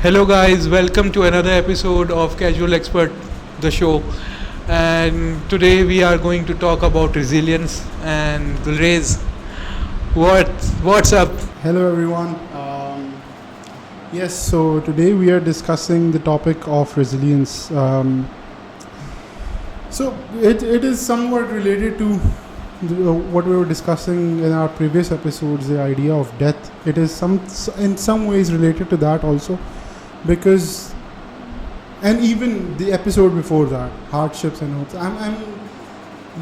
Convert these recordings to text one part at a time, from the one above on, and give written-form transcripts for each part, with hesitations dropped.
Hello, guys, welcome to another episode of Casual Expert, the show. And today we are going to talk about resilience. And Gulrez, what's up? Hello everyone. Yes, so today we are discussing the topic of resilience. So it is somewhat related to what we were discussing in our previous episodes, the idea of death. It is in some ways related to that also, because and even the episode before that, hardships and hopes. I'm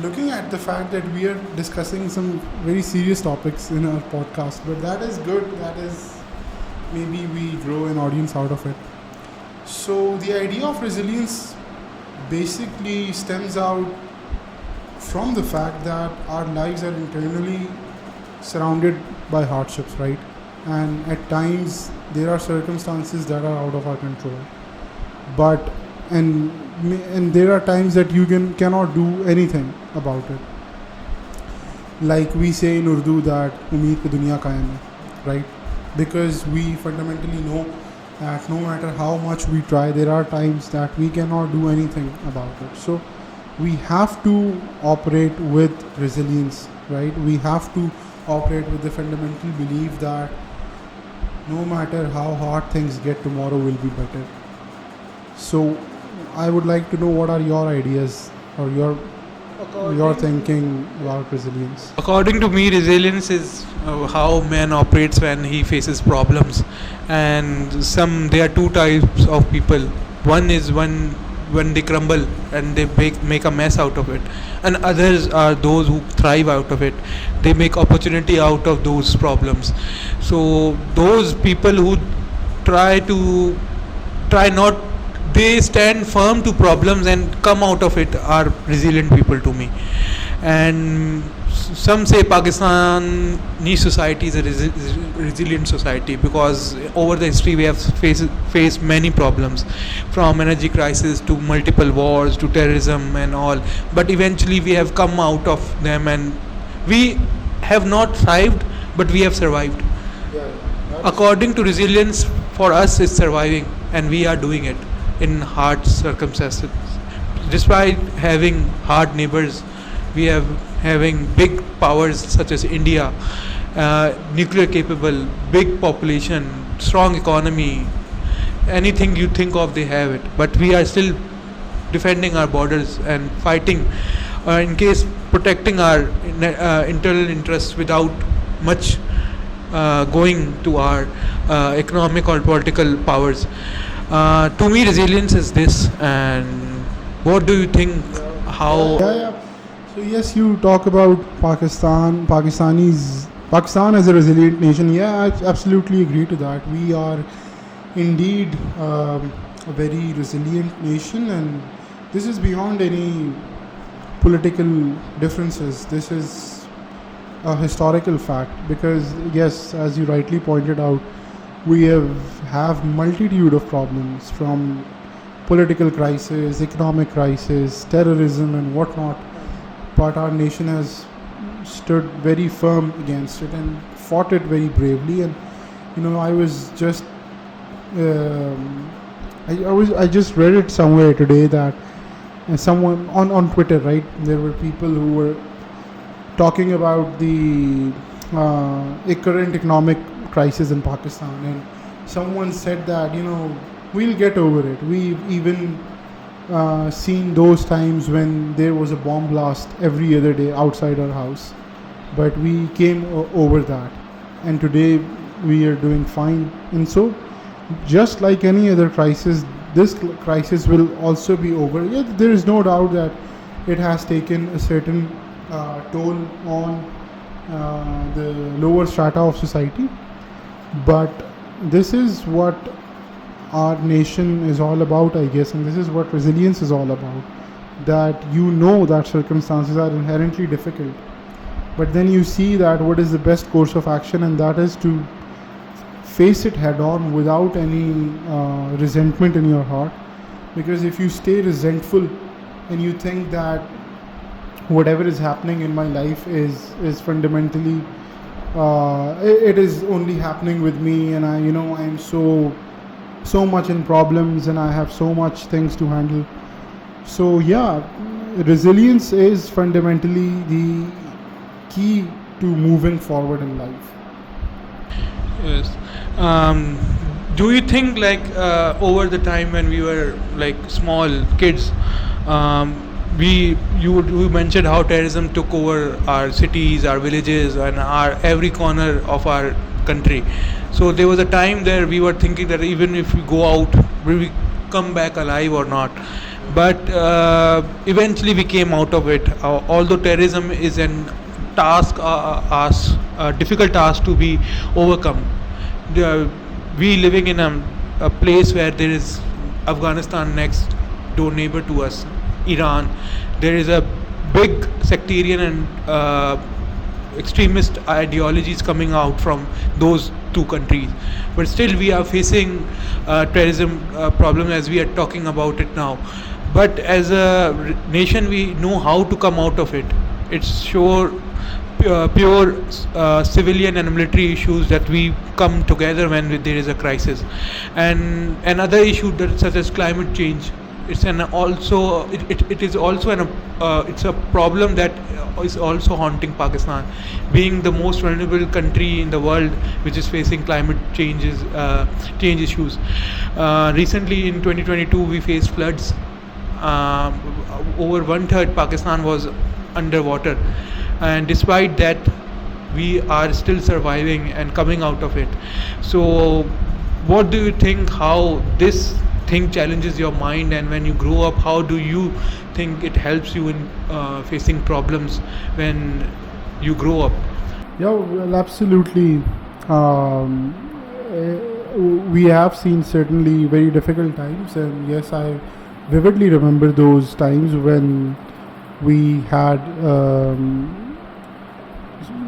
looking at the fact that we are discussing some very serious topics in our podcast, but that is good. That is, maybe we grow an audience out of it. So the idea of resilience basically stems out from the fact that our lives are internally surrounded by hardships, right? And at times there are circumstances that are out of our control, but and there are times that you cannot do anything about it. Like we say in Urdu that umeed pe duniya kaayam hai, right? Because we fundamentally know that no matter how much we try, there are times that we cannot do anything about it. So we have to operate with resilience, right? We have to operate with the fundamental belief that no matter how hard things get, tomorrow will be better. So I would like to know, what are your ideas or your thinking about resilience? According to me, resilience is how man operates when he faces problems. And there are two types of people. One is when they crumble and they make a mess out of it, and others are those who thrive out of it. They make opportunity out of those problems. So those people who try not they stand firm to problems and come out of it are resilient people to me. And some say Pakistani society is a resilient society because over the history we have faced many problems, from energy crisis to multiple wars to terrorism and all. But eventually we have come out of them, and we have not thrived, but we have survived. According to resilience, for us is surviving, and we are doing it in hard circumstances. Despite having hard neighbors, we have having big powers such as India, nuclear capable, big population, strong economy. Anything you think of, they have it. But we are still defending our borders and fighting, in case protecting our internal interests without much going to our economic or political powers. To me, resilience is this. And what do you think? How? Yeah. So yes, you talk about Pakistan as a resilient nation. Yeah, I absolutely agree to that. We are indeed a very resilient nation, and this is beyond any political differences. This is a historical fact, because yes, as you rightly pointed out, we have multitude of problems, from political crisis, economic crisis, terrorism and whatnot. But our nation has stood very firm against it and fought it very bravely. And I was just I just read it somewhere today that someone on Twitter, right? There were people who were talking about the current economic crisis in Pakistan, and someone said that we'll get over it. We've even seen those times when there was a bomb blast every other day outside our house, but we came over that, and today we are doing fine. And so, just like any other crisis, this crisis will also be over. Yeah, there is no doubt that it has taken a certain toll on the lower strata of society, but this is what our nation is all about, I guess, and this is what resilience is all about. That that circumstances are inherently difficult, but then you see that what is the best course of action, and that is to face it head on without any resentment in your heart. Because if you stay resentful and you think that whatever is happening in my life is fundamentally it is only happening with me, and I'm so so much in problems and I have so much things to handle. So yeah, resilience is fundamentally the key to moving forward in life. Yes. Um, do you think like over the time when we were like small kids, um, you mentioned how terrorism took over our cities, our villages, and our every corner of our country. So there was a time there we were thinking that even if we go out, will we come back alive or not? But eventually we came out of it. Although terrorism is an a difficult task to be overcome. We living in a place where there is Afghanistan next door neighbor to us, Iran. There is a big sectarian and extremist ideologies coming out from those two countries. But still, we are facing terrorism problem as we are talking about it now. But as a nation, we know how to come out of it. It's sure pure civilian and military issues that we come together when there is a crisis, and another issue that such as climate change. It's an also it is also an it's a problem that is also haunting Pakistan, being the most vulnerable country in the world which is facing climate change issues. Recently in 2022 we faced floods. Over one third Pakistan was underwater, and despite that we are still surviving and coming out of it. So what do you think, how this thing challenges your mind, and when you grow up how do you think it helps you in facing problems when you grow up? Yeah, well, absolutely. Um, we have seen certainly very difficult times, and yes, I vividly remember those times when we had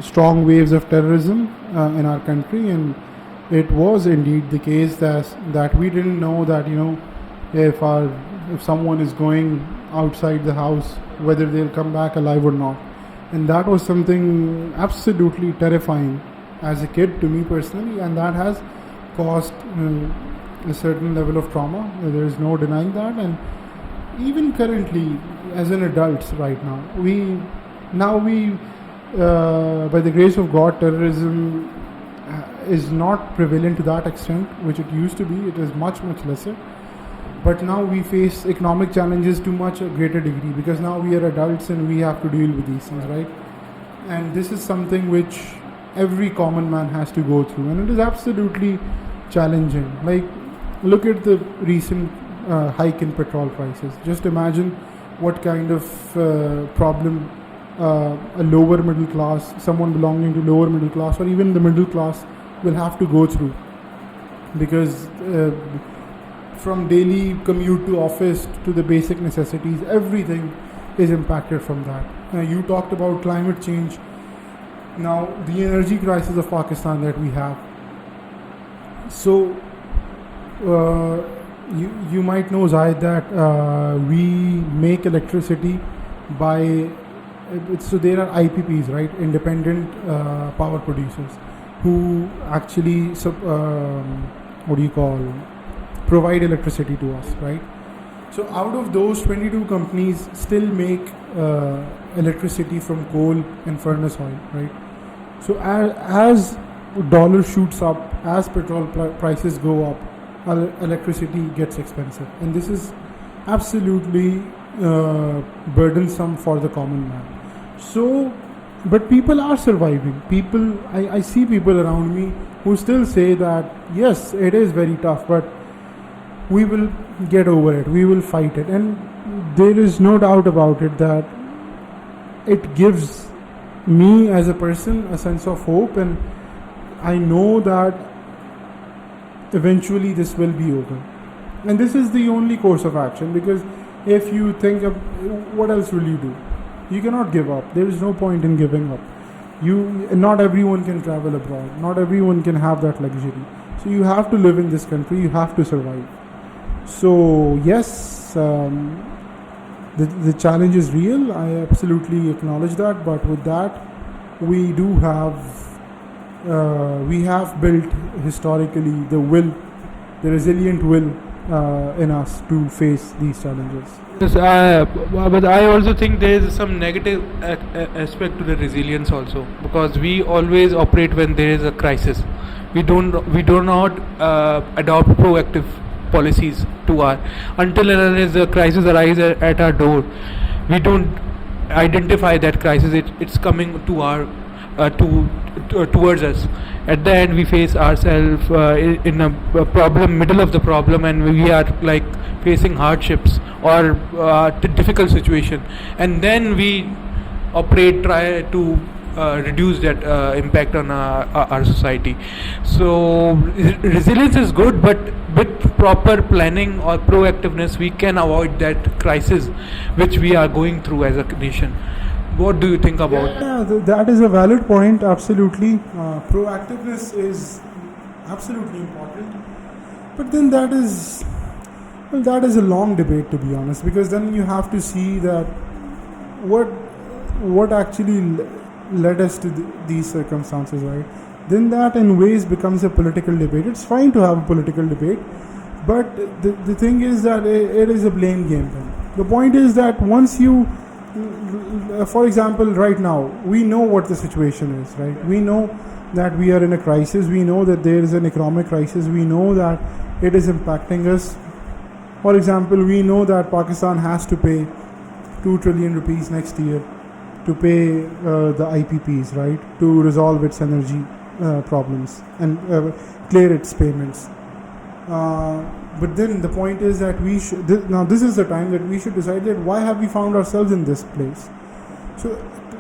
strong waves of terrorism in our country, and it was indeed the case that we didn't know that if someone is going outside the house whether they'll come back alive or not, and that was something absolutely terrifying as a kid to me personally, and that has caused a certain level of trauma. There is no denying that, and even currently as an adults right now we by the grace of God, terrorism is not prevalent to that extent which it used to be. It is much lesser, but now we face economic challenges to much a greater degree because now we are adults and we have to deal with these things, right? And this is something which every common man has to go through, and it is absolutely challenging. Like, look at the recent hike in petrol prices. Just imagine what kind of problem a lower middle class, someone belonging to lower middle class or even the middle class will have to go through, because from daily commute to office to the basic necessities, everything is impacted from that. You talked about climate change. Now the energy crisis of Pakistan that we have. So you might know, Zaid, that we make electricity by so there are IPPs, right, independent power producers, who actually provide electricity to us, right? So out of those, 22 companies still make electricity from coal and furnace oil, right? So as dollar shoots up, as petrol prices go up, electricity gets expensive, and this is absolutely burdensome for the common man. So, but people are surviving. I see people around me who still say that yes, it is very tough, but we will get over it, we will fight it, and there is no doubt about it that it gives me as a person a sense of hope, and I know that eventually this will be over. And this is the only course of action, because if you think of what else will you do, you cannot give up. There is no point in giving up. Not everyone can travel abroad, not everyone can have that luxury, so you have to live in this country, you have to survive. So yes, the challenge is real, I absolutely acknowledge that, but with that we have built historically the will the resilient will in us to face these challenges. Yes, but I also think there is some negative aspect to the resilience also, because we always operate when there is a crisis. We do not adopt proactive policies to our until and unless the crisis arises at our door. We don't identify that crisis. It's coming to our towards us. At the end, we face ourselves in a problem, middle of the problem, and we are like facing hardships or difficult situation, and then we try to reduce that impact on our society. So resilience is good, but with proper planning or proactiveness, we can avoid that crisis which we are going through as a nation. What do you think about? Yeah, that is a valid point. Absolutely, proactiveness is absolutely important. But then that is a long debate, to be honest, because then you have to see that what actually led us to these circumstances, right? Then that in ways becomes a political debate. It's fine to have a political debate, but the thing is that it is a blame game then. The point is that once you, for example, right now, we know what the situation is, right? We know that we are in a crisis. We know that there is an economic crisis. We know that it is impacting us. For example, we know that Pakistan has to pay 2 trillion rupees next year to pay the IPPs, right, to resolve its energy problems and clear its payments. But then the point is that we should now this is the time that we should decide that why have we found ourselves in this place. So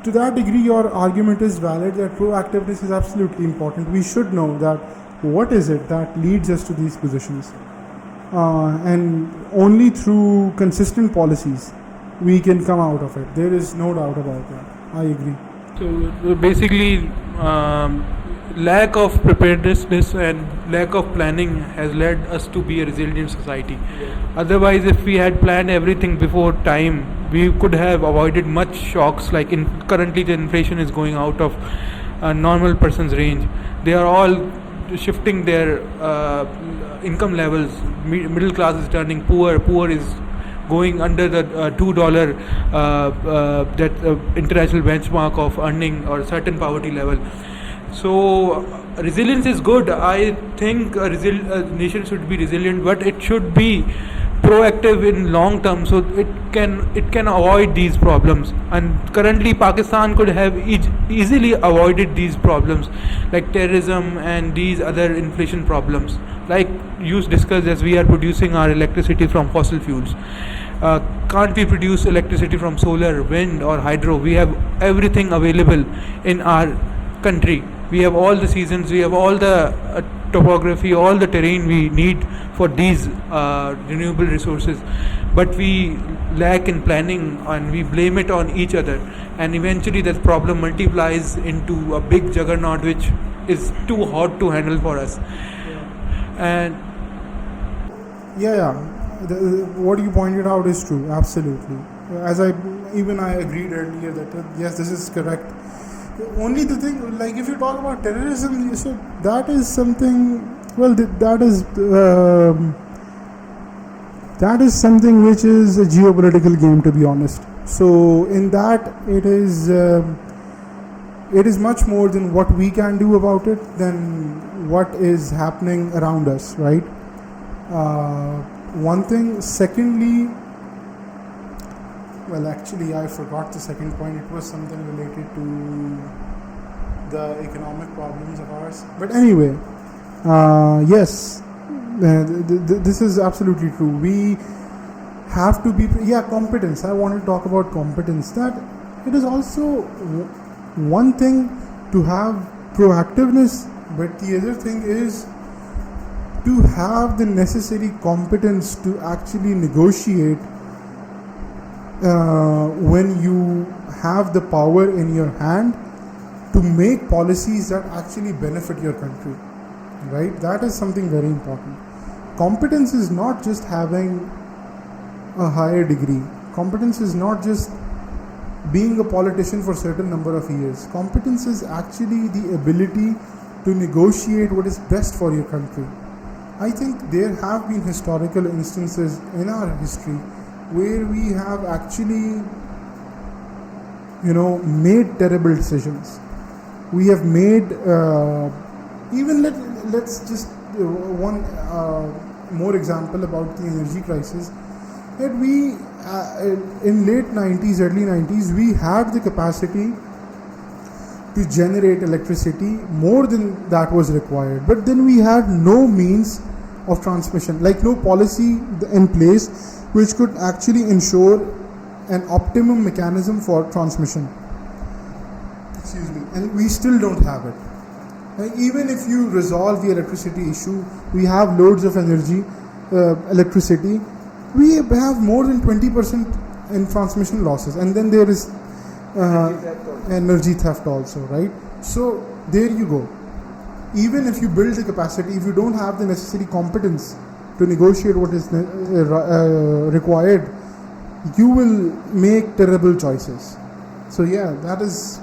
to that degree, your argument is valid that proactiveness is absolutely important. We should know that what is it that leads us to these positions, and only through consistent policies we can come out of it. There is no doubt about that. I agree. So basically, lack of preparedness and lack of planning has led us to be a resilient society. Otherwise, if we had planned everything before time, we could have avoided much shocks. Like currently, the inflation is going out of a normal person's range. They are all shifting their income levels. Middle class is turning poor. Poor is going under the $2 that international benchmark of earning or certain poverty level. So resilience is good. I think a nation should be resilient, but it should be proactive in long term, so it can avoid these problems. And currently Pakistan could have easily avoided these problems like terrorism and these other inflation problems. Like you discussed, as we are producing our electricity from fossil fuels. Can't we produce electricity from solar, wind or hydro? We have everything available in our country. We have all the seasons, we have all the topography, all the terrain we need for these renewable resources, but we lack in planning and we blame it on each other, and eventually that problem multiplies into a big juggernaut which is too hot to handle for us. And what you pointed out is true, absolutely. As I agreed earlier that yes, this is correct. Only the thing, like if you talk about terrorism, so that is something. Well, that is something which is a geopolitical game, to be honest. So in that, it is much more than what we can do about it than what is happening around us, right? One thing. Secondly, well, actually, I forgot the second point. It was something related to the economic problems of ours. But anyway, yes, this is absolutely true. We have to be, competence. I want to talk about competence. That it is also one thing to have proactiveness, but the other thing is to have the necessary competence to actually negotiate when you have the power in your hand to make policies that actually benefit your country, right? That is something very important. Competence is not just having a higher degree. Competence is not just being a politician for a certain number of years. Competence is actually the ability to negotiate what is best for your country. I think there have been historical instances in our history where we have actually, made terrible decisions. We have made, let's just one more example about the energy crisis. That we, in late 90s, early 90s, we had the capacity to generate electricity more than that was required. But then we had no means of transmission, like no policy in place which could actually ensure an optimum mechanism for transmission. Excuse me. And we still don't have it. Like, even if you resolve the electricity issue, we have loads of electricity. We have more than 20% in transmission losses, and then there is energy theft also, right? So there you go. Even if you build the capacity, if you don't have the necessary competence to negotiate what is required, you will make terrible choices. So yeah, that is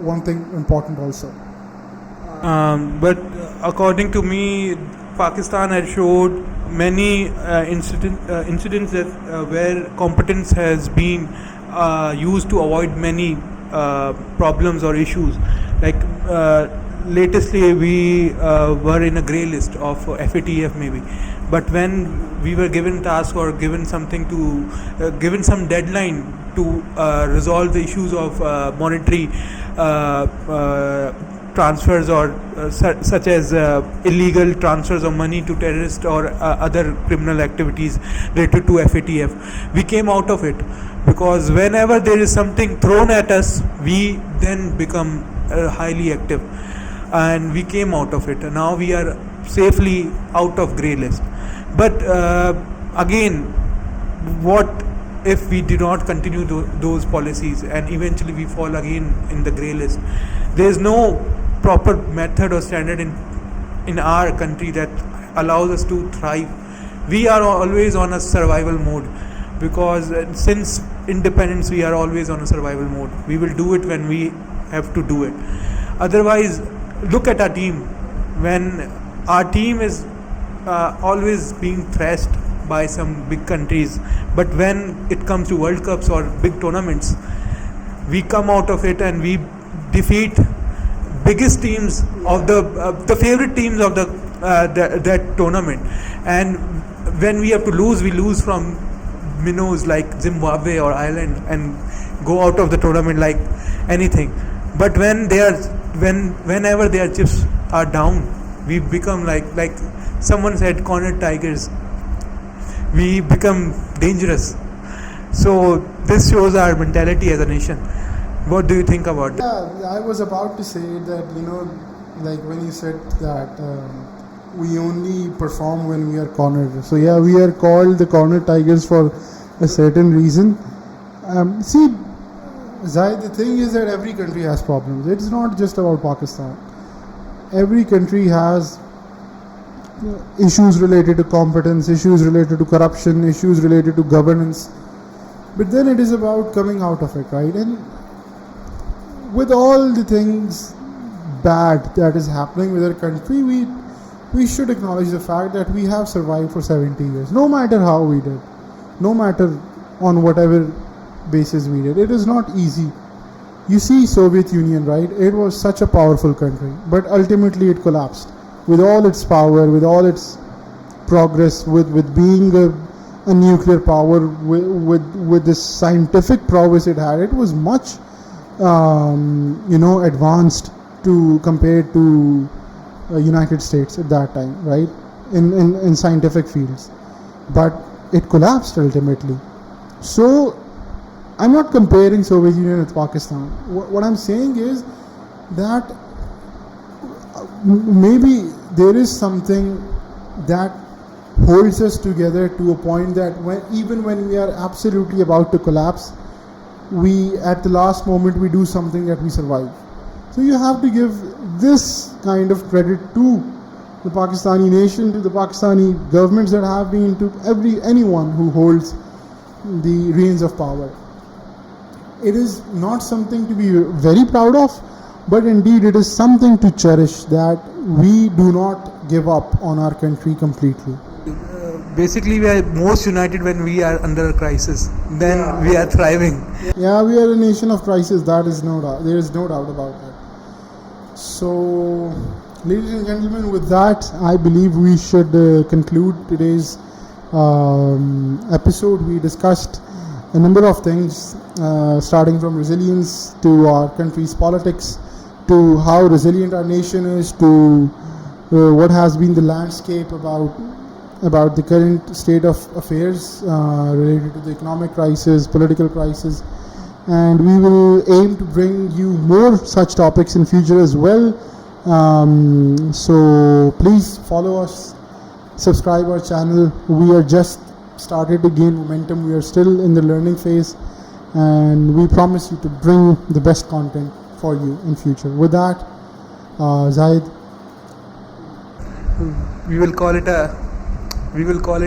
one thing important also. But according to me, Pakistan has showed many incidents that where competence has been used to avoid many problems or issues. Like latestly, we were in a grey list of FATF maybe, but when we were given task or given something to given some deadline to resolve the issues of monetary transfers or such as illegal transfers of money to terrorists or other criminal activities related to FATF, we came out of it, because whenever there is something thrown at us, we then become highly active, and we came out of it, and now we are safely out of grey list. But again, what if we do not continue those policies and eventually we fall again in the grey list? There is no proper method or standard in our country that allows us to thrive. We are always on a survival mode, because since independence we are always on a survival mode. We will do it when we have to do it. Otherwise, look at our team. When our team is always being thrashed by some big countries, but when it comes to World Cups or big tournaments, we come out of it and we defeat biggest teams of the favorite teams of that tournament. And when we have to lose, we lose from minnows like Zimbabwe or Ireland and go out of the tournament like anything. But whenever their chips are down, we become like someone said, cornered tigers. We become dangerous. So this shows our mentality as a nation. What do you think about that? Yeah, I was about to say that, like when you said that we only perform when we are cornered. So yeah, we are called the cornered tigers for a certain reason. See, Zahid, the thing is that every country has problems. It's not just about Pakistan. Every country has issues related to competence, issues related to corruption, issues related to governance. But then it is about coming out of it, right? And with all the things bad that is happening with our country, we should acknowledge the fact that we have survived for 70 years. No matter how we did, no matter on whatever basis we did. It is not easy. You see Soviet Union, right? It was such a powerful country, but ultimately it collapsed. With all its power, with all its progress, with being a nuclear power, with this scientific prowess it had, it was much advanced to compared to United States at that time, right? In scientific fields, but it collapsed ultimately. So I'm not comparing Soviet Union with Pakistan. What I'm saying is that maybe there is something that holds us together to a point that even when we are absolutely about to collapse, we at the last moment we do something that we survive. So you have to give this kind of credit to the Pakistani nation, to the Pakistani governments that have been, to anyone who holds the reins of power. It is not something to be very proud of, but indeed it is something to cherish, that we do not give up on our country completely. Basically, we are most united when we are under a crisis. Then we are thriving. Yeah, we are a nation of crisis. That is no doubt. There is no doubt about that. So, ladies and gentlemen, with that, I believe we should conclude today's episode. We discussed a number of things, starting from resilience to our country's politics, to how resilient our nation is, to what has been the landscape about the current state of affairs related to the economic crisis, political crisis, and we will aim to bring you more such topics in future as well. So please follow us, subscribe our channel. We are just started to gain momentum. We are still in the learning phase, and we promise you to bring the best content for you in future. With that, Zahid, We will call it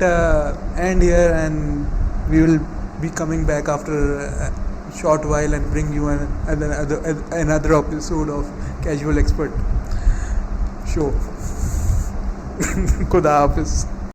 a end here, and we will be coming back after a short while and bring you another episode of Casual Expert Show. Khuda Hafiz.